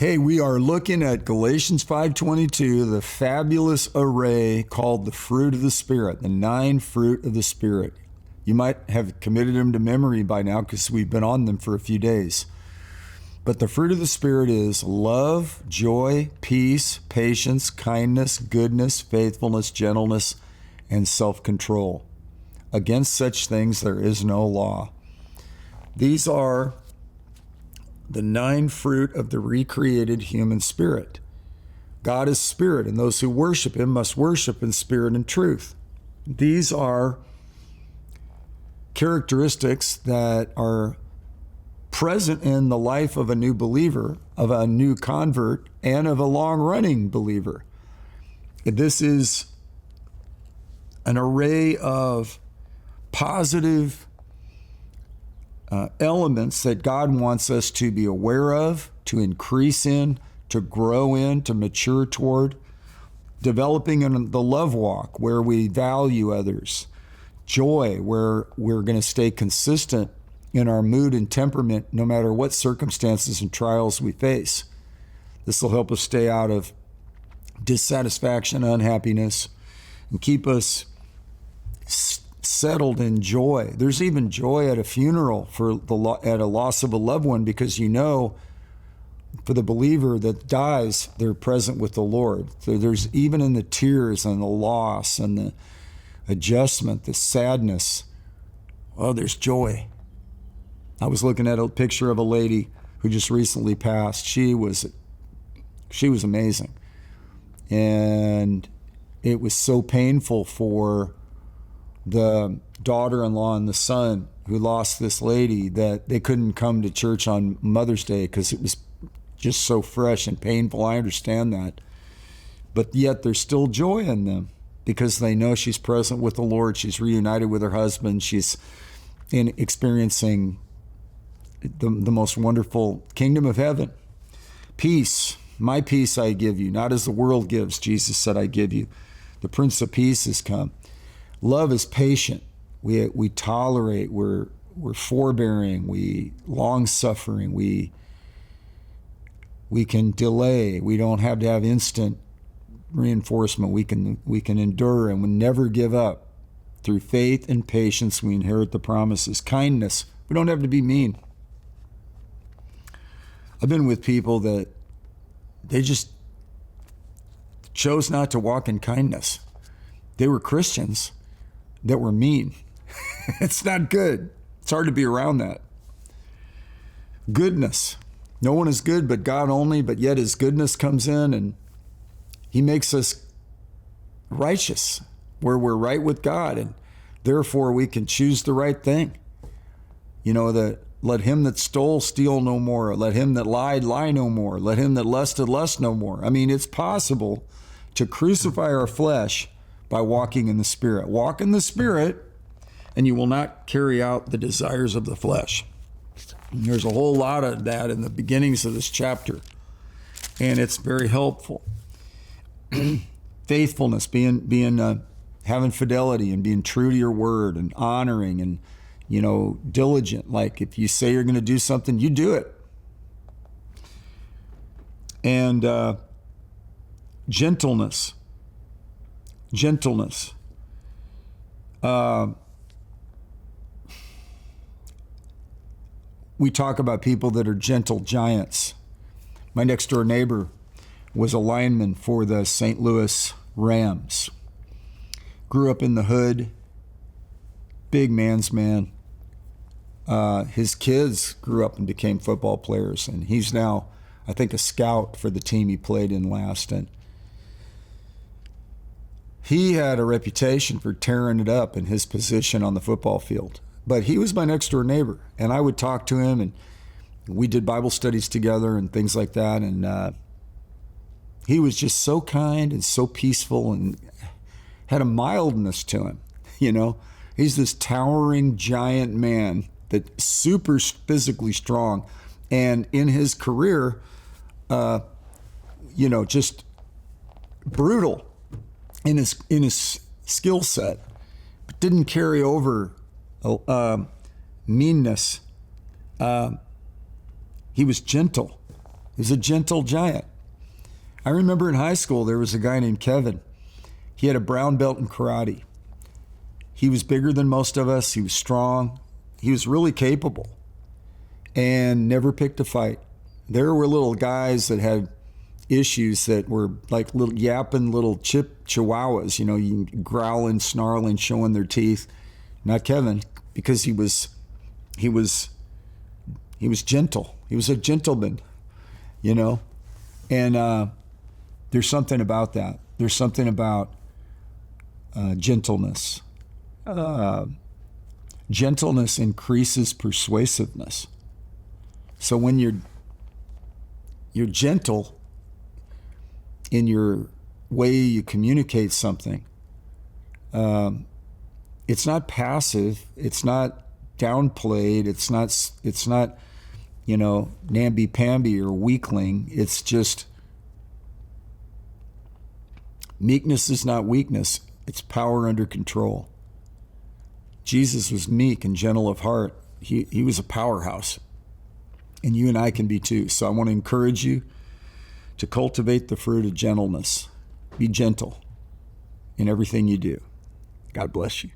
Hey, we are looking at Galatians 5:22, the fabulous array called the fruit of the Spirit, the 9 fruit of the Spirit. You might have committed them to memory by now because we've been on them for a few days. But the fruit of the Spirit is love, joy, peace, patience, kindness, goodness, faithfulness, gentleness, and self-control. Against such things there is no law. These are the 9 fruit of the recreated human spirit. God is spirit, and those who worship him must worship in spirit and truth. These are characteristics that are present in the life of a new believer, of a new convert, and of a long-running believer. This is an array of positive elements that God wants us to be aware of, to increase in, to grow in, to mature toward. Developing in the love walk where we value others. Joy, where we're going to stay consistent in our mood and temperament no matter what circumstances and trials we face. This will help us stay out of dissatisfaction, unhappiness, and keep us settled in joy. There's even joy at a funeral at a loss of a loved one, because you know, for the believer that dies, they're present with the Lord. So there's even in the tears and the loss and the adjustment, the sadness, there's joy. I was looking at a picture of a lady who just recently passed. She was amazing. And it was so painful for the daughter-in-law and the son who lost this lady that they couldn't come to church on Mother's Day because it was just so fresh and painful. I understand that. But yet there's still joy in them because they know she's present with the Lord. She's reunited with her husband. She's experiencing the most wonderful kingdom of heaven. Peace. My peace I give you, not as the world gives. Jesus said, I give you. The Prince of Peace has come. Love is patient. We tolerate. We're forbearing. We long-suffering. We can delay. We don't have to have instant reinforcement. We can endure, and we never give up. Through faith and patience, we inherit the promises. Kindness. We don't have to be mean. I've been with people that they just chose not to walk in kindness. They were Christians that were mean. It's not good. It's hard to be around that. Goodness. No one is good but God only, but yet his goodness comes in and he makes us righteous where we're right with God, and therefore we can choose the right thing. You know, that let him that stole steal no more. Let him that lied lie no more. Let him that lusted lust no more. I mean, it's possible to crucify our flesh by walking in the Spirit. Walk in the Spirit, and you will not carry out the desires of the flesh. And there's a whole lot of that in the beginnings of this chapter, and it's very helpful. Faithfulness, having fidelity and being true to your word and honoring and, diligent. Like if you say you're going to do something, you do it. And gentleness. We talk about people that are gentle giants. My next door neighbor was a lineman for the St. Louis Rams. Grew up in the hood, big man's man. His kids grew up and became football players, and he's now, I think, a scout for the team he played in last. And he had a reputation for tearing it up in his position on the football field. But he was my next door neighbor, and I would talk to him, and we did Bible studies together and things like that. And he was just so kind and so peaceful and had a mildness to him. He's this towering giant man that's super physically strong. And in his career, just brutal in his skill set, but didn't carry over meanness. He was gentle. He was a gentle giant. I remember in high school, there was a guy named Kevin. He had a brown belt in karate. He was bigger than most of us. He was strong. He was really capable and never picked a fight. There were little guys that had issues that were like little yapping little chihuahuas, growling, snarling, showing their teeth. Not Kevin, because he was gentle. He was a gentleman, and there's something about that. There's something about gentleness. Gentleness increases persuasiveness. So when you're gentle in your way you communicate something, it's not passive, it's not downplayed, it's not namby-pamby or weakling. It's just meekness is not weakness, it's power under control. Jesus was meek and gentle of heart. He was a powerhouse. And you and I can be too. So I want to encourage you to cultivate the fruit of gentleness. Be gentle in everything you do. God bless you.